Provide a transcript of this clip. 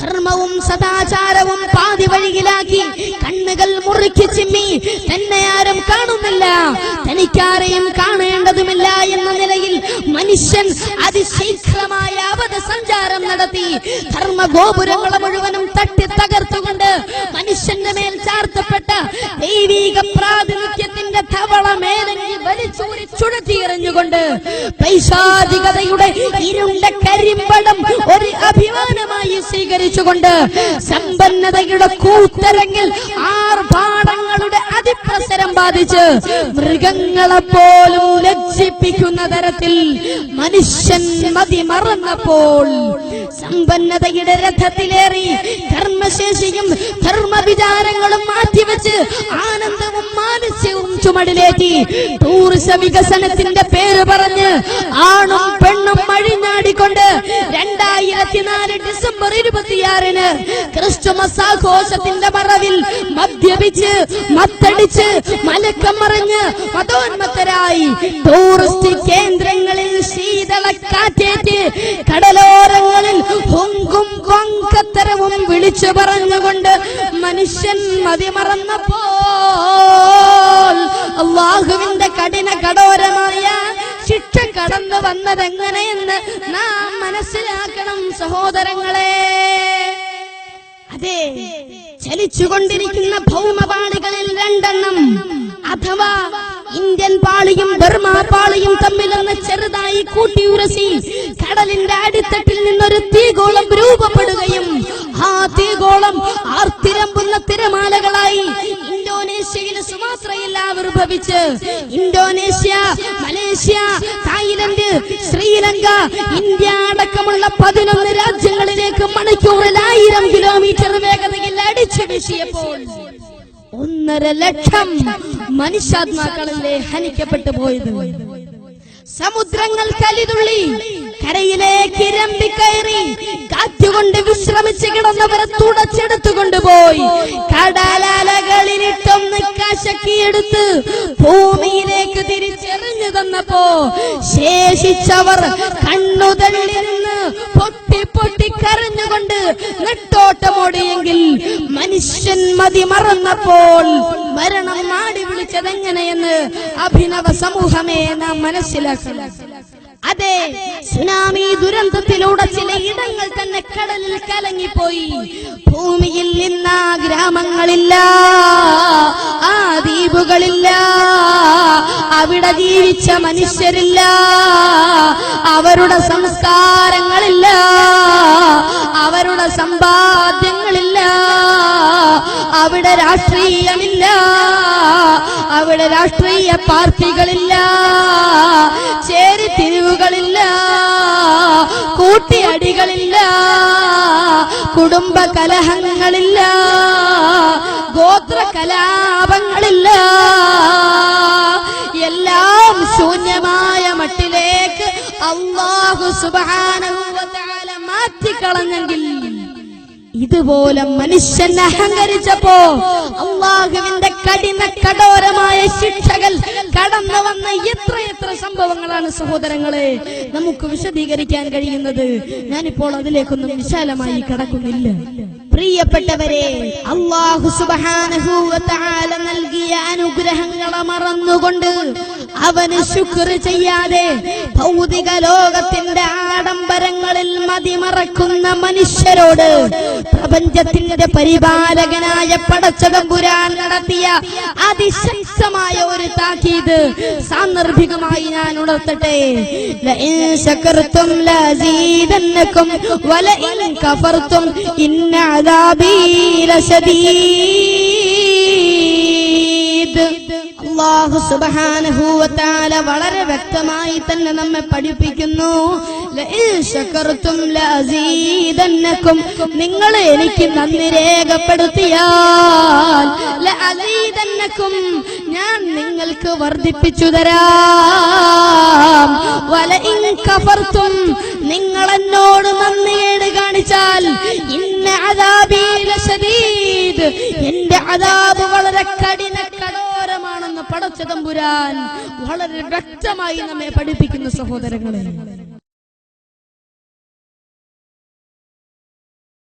ധർമ്മവും സദാചാരവും പാതി വഴിയിലാക്കി കണ്ണുകൾ മുറുക്കി ചിമ്മി തന്നെ ആരും കാണുന്നില്ല, തനിക്കാരെയും കാണേണ്ടതുമില്ല എന്ന നിലയിൽ മനുഷ്യൻ അതിശീഘ്രമായ അവധസഞ്ചാരം നടത്തി ധർമ്മഗോപുരങ്ങളെ മുഴുവനും തട്ടി തകർത്തുകൊണ്ട് മനുഷ്യന്റെ മേൽ ചാർത്തപ്പെട്ട ദൈവിക പ്രാതിനിധ്യത്തിന്റെ ധവള മേലങ്ങി വലിച്ചൂരി ചുഴറ്റിയെറിഞ്ഞുകൊണ്ട് പൈശാചികതയുടെ ഇരുണ്ട കരിമ്പടം ഒരു അഭിമാനമായി സ്വീകരിച്ചുകൊണ്ട് സമ്പന്നതയുടെ കൂത്തരങ്ങിൽ ആർഭാടങ്ങളുടെ അതിപ്രസരം ബാധിച്ച് മൃഗങ്ങളെ പോലും ലജ്ജിപ്പിക്കുന്ന തരത്തിൽ മനുഷ്യൻ മതിമറന്നപ്പോൾ സമ്പന്നതയുടെ രഥത്തിലേറി ധർമ്മശേഷിയും ധർമ്മവിചാരങ്ങളും മാറ്റിവെച്ച് ആനന്ദവും മാനസ്യവും ചുമടിലേറ്റി ടൂറിസ വികസനത്തിന്റെ പേര് പറഞ്ഞ് ആണും പെണ്ണും മഴിഞ്ഞാടിക്കൊണ്ട് 2004 ഡിസംബർ 26 ക്രിസ്തുമസ് ആഘോഷത്തിന്റെ മറവിൽ മദ്യപിച്ച് മത്തടിച്ച് മലക്കം മറിഞ്ഞ് മതോന്മത്തരായി ടൂറിസ്റ്റ് കേന്ദ്രങ്ങളിൽ ശീതളക്കാറ്റേറ്റ് കടലോരങ്ങളിൽ ഹുങ്കും വങ്കത്തരവും വിളിച്ചു പറഞ്ഞുകൊണ്ട് മനുഷ്യൻ മതിമറന്നപ്പോൾ അല്ലാഹുവിന്റെ കഠിന കഠോരമായ ശിക്ഷ കടന്നു വന്നതെങ്ങനെയെന്ന് നാം മനസ്സിലാക്കണം സഹോദരങ്ങളെ. അതെ, ചലിച്ചുകൊണ്ടിരിക്കുന്ന ഭൗമപാളികളിൽ 2 എണ്ണം അഥവാ ഇന്ത്യൻ പാളിയും ബർമാ പാളിയും തമ്മിലൊന്ന് ചെറുതായി കൂട്ടിയുരസി കടലിന്റെ അടിത്തട്ടിൽ നിന്നൊരു തീഗോളം രൂപപ്പെടുകയും ആ തീഗോളം ആർത്തിരമ്പുന്ന തിരമാലകളായി ഇന്തോനേഷ്യയിലെ സുമാത്രയിൽ ആവിർഭവിച്ച് Indonesia, Malaysia, Thailand, Sri Lanka, India അടക്കമുള്ള 11 രാജ്യങ്ങളിലേക്ക് മണിക്കൂറിൽ 1000 കിലോമീറ്റർ വേഗതയിൽ അടിച്ചു വീശിയപ്പോൾ 1.5 ലക്ഷം മനുഷ്യാത്മാക്കളല്ലേ ഹനിക്കപ്പെട്ടു പോയത്. സമുദ്രങ്ങൾ കലിതുള്ളി കരയിലേക്ക് ഇരമ്പിക്കയറി കാറ്റുകൊണ്ട് വിശ്രമിച്ച് കിടന്നവരെ തുടച്ചെടുത്തുകൊണ്ടുപോയി കടലലകളിലിട്ടൊന്ന് കശക്കിയെടുത്ത് ഭൂമിയിലേക്ക് തിരിച്ചെറിഞ്ഞു തന്നപ്പോ ശേഷിച്ചവർ കണ്ണുതള്ളിരുന്ന് പൊട്ടി പൊട്ടി കരഞ്ഞുകൊണ്ട് നെട്ടോട്ടമോടിയെങ്കിൽ മനുഷ്യൻ മതിമറന്നപ്പോൾ മരണം മാടി വിളിച്ചതെങ്ങനെയെന്ന് അഭിനവ സമൂഹമേ നാം മനസ്സിലാക്കണം. അതെ, സുനാമി ദുരന്തത്തിലൂടെ ചില ഇടങ്ങൾ തന്നെ കടലിൽ കലങ്ങിപ്പോയി. ഭൂമിയിൽ നിന്ന ഗ്രാമങ്ങളില്ല, ആ ദ്വീപുകളില്ല, അവിടെ ജീവിച്ച മനുഷ്യരില്ല, അവരുടെ സംസ്കാരങ്ങളില്ല, അവരുടെ സമ്പാദ്യങ്ങളില്ല, അവിടെ രാഷ്ട്രീയമില്ല, അവിടെ രാഷ്ട്രീയ പാർട്ടികളില്ല, ചേരിതിരിവുകളില്ല, കൂട്ടിയടികളില്ല, കുടുംബ കലഹങ്ങളില്ല, ഗോത്ര കലാപങ്ങളില്ല. എല്ലാം ശൂന്യമായ മട്ടിലേക്ക് അല്ലാഹു സുബ്ഹാനഹു വ തആല മാറ്റിക്കളഞ്ഞെങ്കിൽ ഇതുപോലെ മനുഷ്യൻ അഹങ്കരിച്ചപ്പോ അല്ലാഹുവിന്റെ കഠിന കഠോരമായ ശിക്ഷകൾ കടന്നു വന്ന എത്ര സംഭവങ്ങളാണ് സഹോദരങ്ങളെ നമുക്ക് വിശദീകരിക്കാൻ കഴിയുന്നത്. ഞാനിപ്പോൾ അതിലേക്കൊന്നും വിശാലമായി കടക്കുന്നില്ല. പ്രിയപ്പെട്ടവരെ, അല്ലാഹു സുബ്ഹാനഹു വ തആല നൽകിയ അനുഗ്രഹങ്ങളെ മറന്നുകൊണ്ട് അവന് ശുക്ർ ചെയ്യാതെ ഭൗതിക ലോകത്തിന്റെ ആഡംബരങ്ങളിൽ മതിമറക്കുന്ന മനുഷ്യരോട് പ്രപഞ്ചത്തിന്റെ പരിപാലകനായ പടച്ചതമ്പുരാൻ നടത്തിയ അതിശക്തമായ ഒരു താക്കീത് സാന്ദർഭികമായി ഞാൻ ഉണർത്തട്ടെ. ലഇൻ ശകർതും ലസീദന്നകും വലഇൻ കഫർതും ഇന്ന അദാബി ലശദീദ്. അല്ലാഹു സുബ്ഹാനഹു വ തആല വളരെ വ്യക്തമായി തന്നെ നമ്മെ പഠിപ്പിക്കുന്നു. ലഇൻ ശകർതും ലഅസീദന്നകും, നിങ്ങൾ എനിക്ക് നന്ദി രേഖപ്പെടുത്തിയാൽ ലഅസീദന്നകും, ഞാൻ നിങ്ങൾക്ക് വർദ്ധിപ്പിച്ചു തരാം. വലഇൻ കഫർതും, നിങ്ങൾ എന്നോട് നന്ദികേട് കാണിച്ചാൽ ഇന്ന അദാബി ലശദീദ്, എന്റെ അദാബ് വളരെ കഠിന കഠോരമാണെന്ന് പടച്ചതമ്പുരാൻ വളരെ വ്യക്തമായി നമ്മെ പഠിപ്പിക്കുന്ന സഹോദരങ്ങളെ.